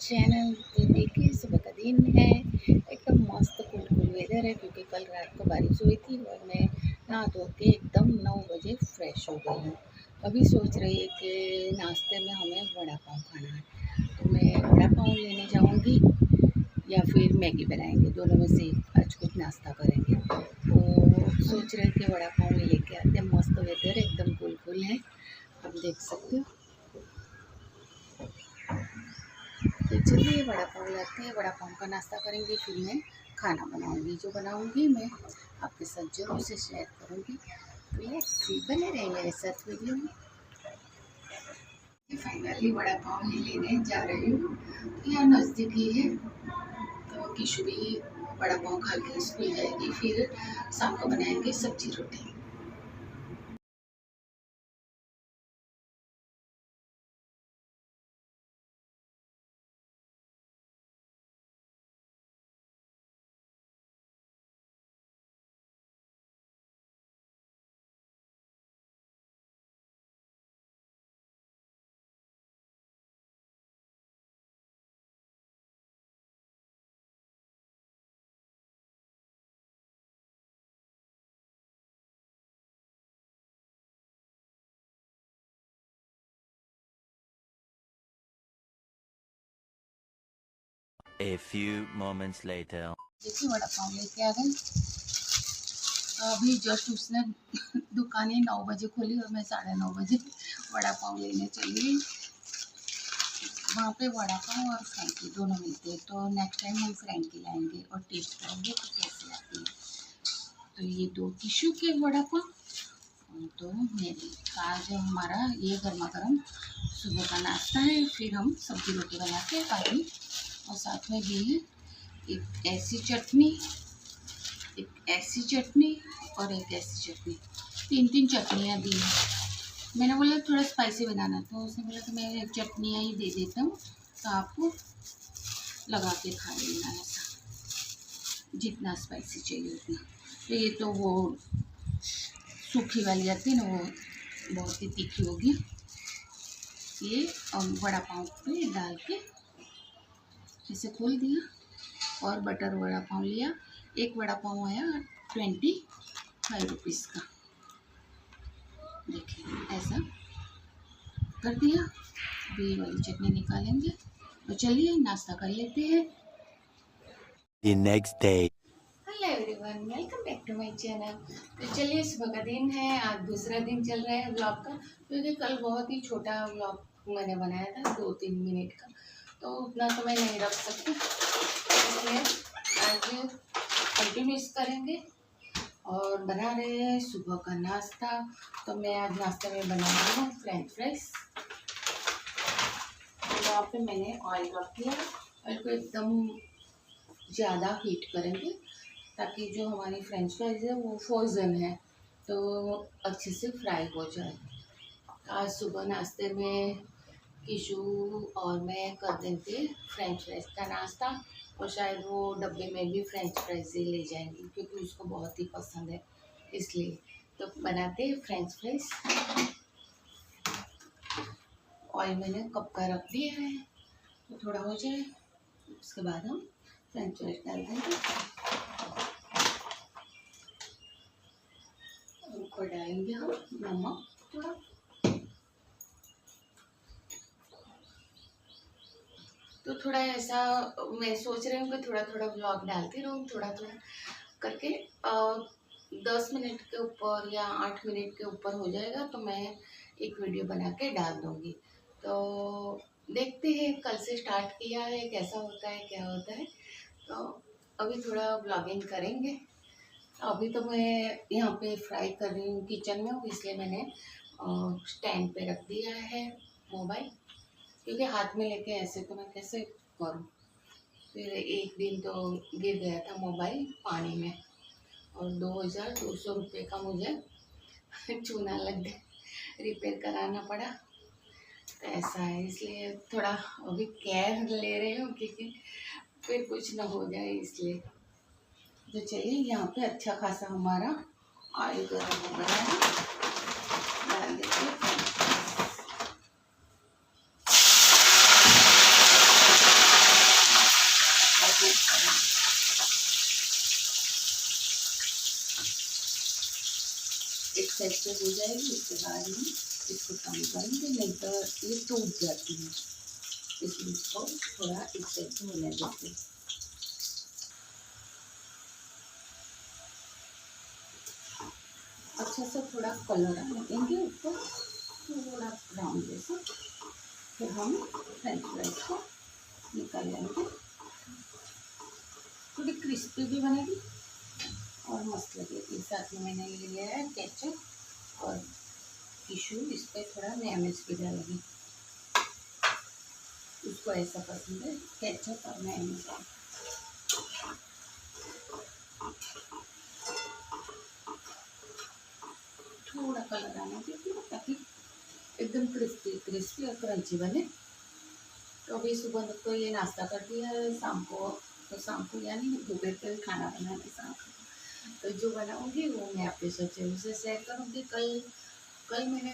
Channel. तो देखिए सुबह का दिन है, एकदम मस्त कूल कूल वेदर है क्योंकि कल रात को बारिश हुई थी और मैं नहा धो के एकदम 9 बजे फ्रेश हो गई हूँ। अभी सोच रही है कि नाश्ते में हमें वड़ा पाव खाना है, तो मैं वड़ा पाव लेने जाऊँगी या फिर मैगी बनाएंगे, दोनों में से एक आज कुछ नाश्ता करेंगे। तो सोच रहे कि वड़ा पाव में लेके आते हैं, मस्त वेदर है, एकदम कूल कूल है, आप देख सकते हो। तो चलिए वड़ा पाव लाते हैं, वड़ा पाव का नाश्ता करेंगे, फिर मैं खाना बनाऊंगी। जो बनाऊंगी मैं आपके साथ जरूर से शेयर करूंगी, तो ये सी बने रहे मेरे साथ वीडियो में। फाइनली वड़ा पाव ही लेने जा रही हूँ, तो यहाँ नज़दीक ही है, तो किशु भी वड़ा पाव खा के स्कूल जाएगी, फिर शाम को बनाएंगे सब्जी रोटी। A few moments later. देखिए वड़ा पाव लेके आ गई, अभी जस्ट उसने दुकानें 9 बजे खोली और मैं 9:30 बजे वड़ा पाव लेने चली। वहाँ पे वड़ा पाव और फ्रैंकी दोनों मिलते हैं, तो नेक्स्ट टाइम हम फ्रैंकी लाएंगे और टेस्ट करेंगे कि कैसी आती है। तो ये दो टिशू के वड़ा पाव, तो मेरी आज हमारा ये गर्मा गर्म सुबह का नाश्ता है, फिर हम सब्जी रोटी बना के खाएंगे। और साथ में भी है एक ऐसी चटनी, एक ऐसी चटनी और एक ऐसी चटनी, 3 चटनियाँ दी हैं। मैंने बोला थोड़ा स्पाइसी बनाना, तो उसने बोला कि मैं चटनियाँ ही दे देता हूँ, तो आपको लगा के खा लेना, ऐसा जितना स्पाइसी चाहिए उतना। तो ये तो वो सूखी वाली आती है ना, वो बहुत ही तीखी होगी। ये वड़ा पाव पे डाल के इसे खोल दिया और बटर वड़ा पाव लिया। एक वड़ा पाव आया 25 का, देखिए ऐसा कर दिया। अभी ये वाली चटनी निकालेंगे, तो चलिए नाश्ता कर लेते हैं। The next day. Hello everyone, welcome back to my channel. तो चलिए सुबह का दिन है, आज दूसरा दिन चल रहा है ब्लॉग का, क्योंकि कल बहुत ही छोटा ब्लॉग मैंने बनाया था 2-3 मिनट का, तो उतना तो मैं नहीं रख सकती, इसलिए आज कंटिन्यूस करेंगे। और बना रहे हैं सुबह का नाश्ता, तो मैं आज नाश्ते में बना रही हूँ फ्रेंच फ्राइज। यहाँ पे मैंने ऑयल रख दिया, ऑयल को एकदम ज़्यादा हीट करेंगे ताकि जो हमारी फ्रेंच फ्राइज है वो फ्रोज़न है, तो अच्छे से फ्राई हो जाए। आज सुबह नाश्ते में किशु और मैं कर देंगे फ्रेंच फ्राइज का नाश्ता, और शायद वो डब्बे में भी फ्रेंच फ्राइज ही ले जाएंगी क्योंकि उसको बहुत ही पसंद है, इसलिए। तो बनाते हैं फ्रेंच फ्राइज। ऑयल मैंने कप का रख दिया है, तो थोड़ा हो जाए उसके बाद हम फ्रेंच फ्राइज डाल देंगे। उनको डालेंगे हम नमक थोड़ा, तो थोड़ा ऐसा मैं सोच रही हूँ कि थोड़ा थोड़ा ब्लॉग डालती रहूँ, थोड़ा थोड़ा करके 10 मिनट के ऊपर या 8 मिनट के ऊपर हो जाएगा तो मैं एक वीडियो बना के डाल दूँगी। तो देखते हैं, कल से स्टार्ट किया है, कैसा होता है क्या होता है। तो अभी थोड़ा ब्लॉगिंग करेंगे। अभी तो मैं यहाँ पे फ्राई कर रही हूँ, किचन में हूँ, इसलिए मैंने स्टैंड पे रख दिया है मोबाइल, क्योंकि हाथ में लेके ऐसे तो मैं कैसे करूँ। फिर एक दिन तो गिर गया था मोबाइल पानी में, और 2200 रुपये का मुझे चूना लग गया, रिपेयर कराना पड़ा। तो ऐसा है, इसलिए थोड़ा अभी केयर ले रही हूँ क्योंकि फिर कुछ ना हो जाए, इसलिए। तो चलिए यहाँ पे अच्छा खासा हमारा ऑयल गर्म हो गया है, डाल देते हैं। सेट पे हो जाएगी उसके बाद हम इसको कम करेंगे, नहीं तो ये टूट जाती है, इसलिए इसको थोड़ा इस साइड से होने देते हैं। अच्छा सा थोड़ा कलर आने देंगे ऊपर, थोड़ा ब्राउन जैसा, फिर हम फ्रेंच फ्राइज को निकाल लेंगे। थोड़ी क्रिस्पी भी बनेगी और मस्त लगेगी। साथ में मैंने ले लिया है केचप और टिश्यू, इस पर थोड़ा मेयोनीज भी डालेंगे, उसको ऐसा पसंद है केचप और मेयोनीज। थोड़ा कलर आने दीजिए ताकि एकदम क्रिस्पी और क्रंची बने। तो अभी सुबह तो ये नाश्ता कर दिया है, शाम को यानी दोपहर का खाना बनाना शाम को, तो जो बनाऊंगी वो मैं आपके साथ उसे शेयर करूँगी। कल मैंने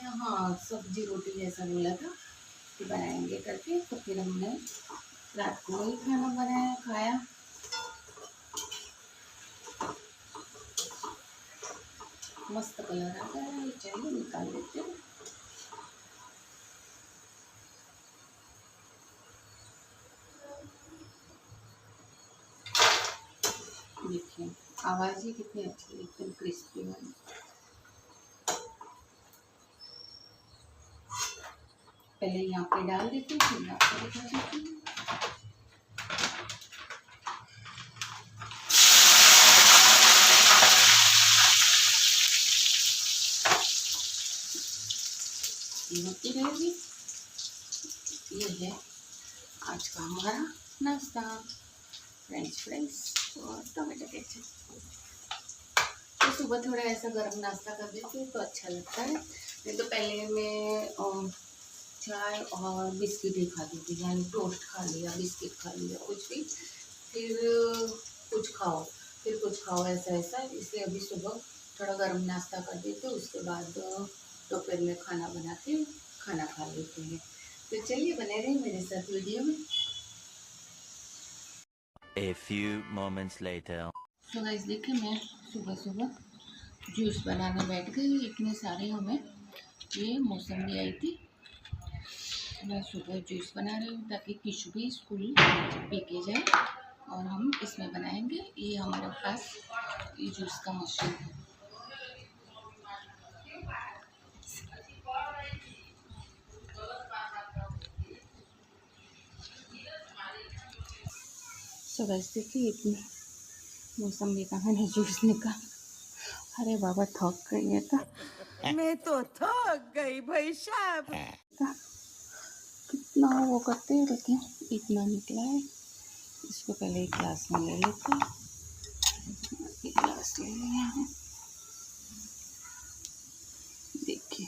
सब्जी रोटी जैसा बोला था कि बनाएंगे करके, तो फिर हमने रात को वही खाना बनाया खाया। मस्त कलर आ गया है, चलिए निकाल लेते हैं। देखिए आवाज़ ही कितनी अच्छी है, एकदम क्रिस्पी वाली। पहले यहाँ पे डाल देती हूँ, फिर यहाँ पे दिखा देती हूँ। ये होती रहेगी। ये है आज का हमारा नाश्ता, फ्रेंच फ्राइज और टमाटो केचप। तो सुबह थोड़ा ऐसा गर्म नाश्ता कर देती हूँ तो अच्छा लगता है। नहीं तो पहले मैं चाय और बिस्किट ही खाती थी, यानी टोस्ट खा लिया, बिस्किट खा लिया, कुछ भी, फिर कुछ खाओ ऐसा। इसलिए अभी सुबह थोड़ा गर्म नाश्ता कर देते, उसके बाद दोपहर में खाना बना के खाना खा लेते हैं। तो चलिए बने रहिए मेरे साथ वीडियो में। A few moments later. तो गाइस देखिए, मैं सुबह जूस बनाने बैठ गई। इतने सारे हमें ये मौसमी आई थी, मैं सुबह जूस बना रही हूँ ताकि किशु भी स्कूल पी के जाए, और हम इसमें बनाएंगे। ये हमारे पास ये जूस का मशीन है। तो गाइस देखिए, इतनी मौसमी का मैंने जूस निकाल। अरे बाबा थक गई है तो मैं तो थक गई भाई साहब। कितना वो करते हैं, लेकिन इतना निकला है। इसको पहले एक गिलास में ले लेते हैं। एक गिलास ले लिया है। देखिए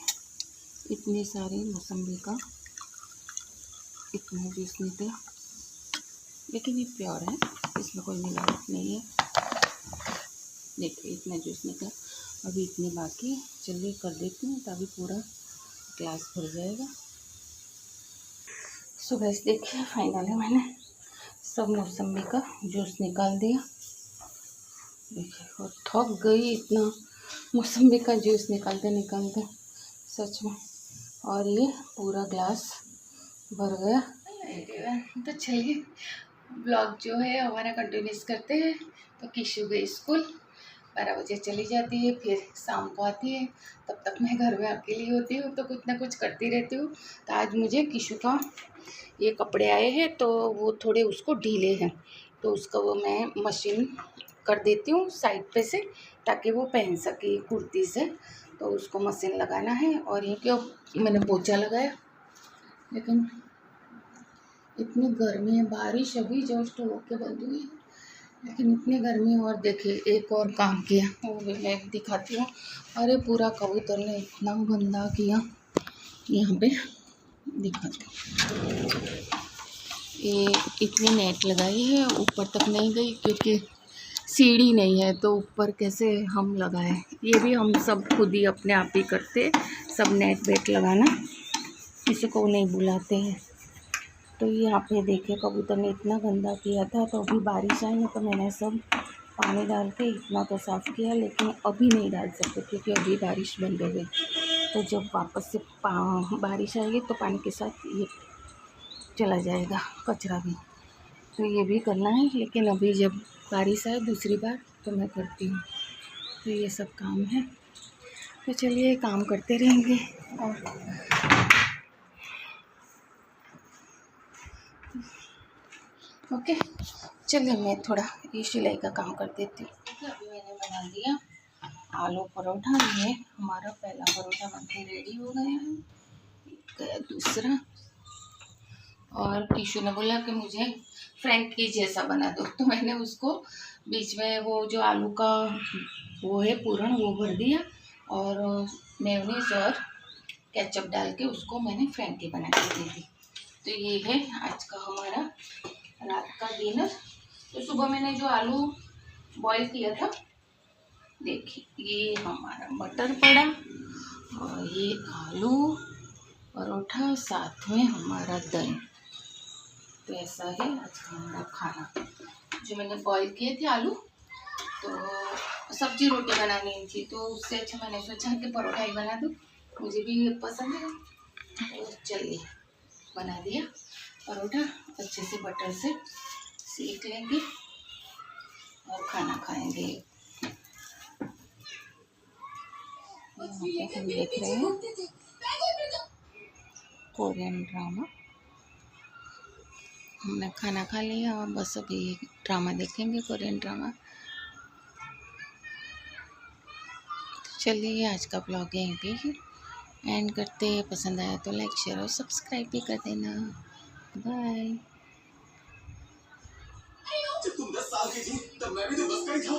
इतनी सारी मौसमी का इतना जूस निकला, लेकिन ये प्योर है, इसमें कोई मिलावट नहीं है। देखिए इतना जूस निकला, अभी इतने बाकी, चलिए कर देती हूँ तभी पूरा ग्लास भर जाएगा। सो गाइस देखिए, फाइनली मैंने सब मौसमी का जूस निकाल दिया। देखिए और थक गई इतना मौसमी का जूस निकालते सच में, और ये पूरा ग्लास भर गया। तो चलिए ब्लॉग जो है हमारा कंटिन्यूस करते हैं। तो किशु गई स्कूल, 12 बजे चली जाती है, फिर शाम को आती है। तब तक मैं घर में अकेली होती हूँ तो कुछ ना कुछ करती रहती हूँ। तो आज मुझे किशु का ये कपड़े आए हैं तो वो थोड़े उसको ढीले हैं, तो उसका वो मैं मशीन कर देती हूँ साइड पे से, ताकि वो पहन सके कुर्ती से। तो उसको मशीन लगाना है। और ये क्यों मैंने पोछा लगाया, लेकिन इतनी गर्मी है, बारिश अभी जस्ट होके बंद हुई, लेकिन इतनी गर्मी। और देखिए एक और काम किया, वो भी मैं दिखाती हूँ। अरे पूरा कबूतर ने इतना गंदा किया, यहाँ पे दिखाती हूँ। ये इतनी नेट लगाई है, ऊपर तक नहीं गई क्योंकि सीढ़ी नहीं है, तो ऊपर कैसे हम लगाए। ये भी हम सब खुद ही अपने आप ही करते, सब नेट वेट लगाना, किसी को नहीं बुलाते हैं। तो यहाँ पे देखिए कबूतर ने इतना गंदा किया था, तो अभी बारिश आई है तो मैंने सब पानी डाल के इतना तो साफ़ किया, लेकिन अभी नहीं डाल सकते क्योंकि अभी बारिश बंद हो गई। तो जब वापस से बारिश आएगी तो पानी के साथ ये चला जाएगा कचरा भी। तो ये भी करना है, लेकिन अभी जब बारिश आए दूसरी बार तो मैं करती हूँ। तो ये सब काम है, तो चलिए काम करते रहेंगे। और ओके, चलिए मैं थोड़ा ये सिलाई का काम कर देती हूँ। अभी मैंने बना दिया आलू परोठा। ये हमारा पहला परोठा बनके रेडी हो गया है, गया दूसरा। और कीशु ने बोला कि मुझे फ्रैंकी जैसा बना दो, तो मैंने उसको बीच में वो जो आलू का वो है पूरण वो भर दिया और मेयोनीज और केचप डाल के उसको मैंने फ्रैंकी बना के दी थी। तो ये है आज का हमारा रात का डिनर। तो सुबह मैंने जो आलू बॉईल किया था, देखिए ये हमारा मटर पड़ा और ये आलू परोठा, साथ में हमारा दही। तो ऐसा है आज का हमारा खाना। जो मैंने बॉईल किए थे आलू, तो सब्जी रोटी बनानी थी, तो उससे अच्छा मैंने सोचा कि परोठा ही बना दूँ, मुझे भी पसंद है। तो चलिए बना दिया परोठा, अच्छे से बटर से सेक लेंगे और खाना खाएंगे। हम देख रहे हैं कोरियन ड्रामा। हमने खाना खा लिया और बस अभी ड्रामा देखेंगे, कोरियन ड्रामा। तो चलिए आज का ब्लॉग यहीं पे ही एंड करते हैं। पसंद आया तो लाइक शेयर और सब्सक्राइब भी कर देना। बाय। जब तुम 10 साल की थी तब मैं भी तो बस का ही था।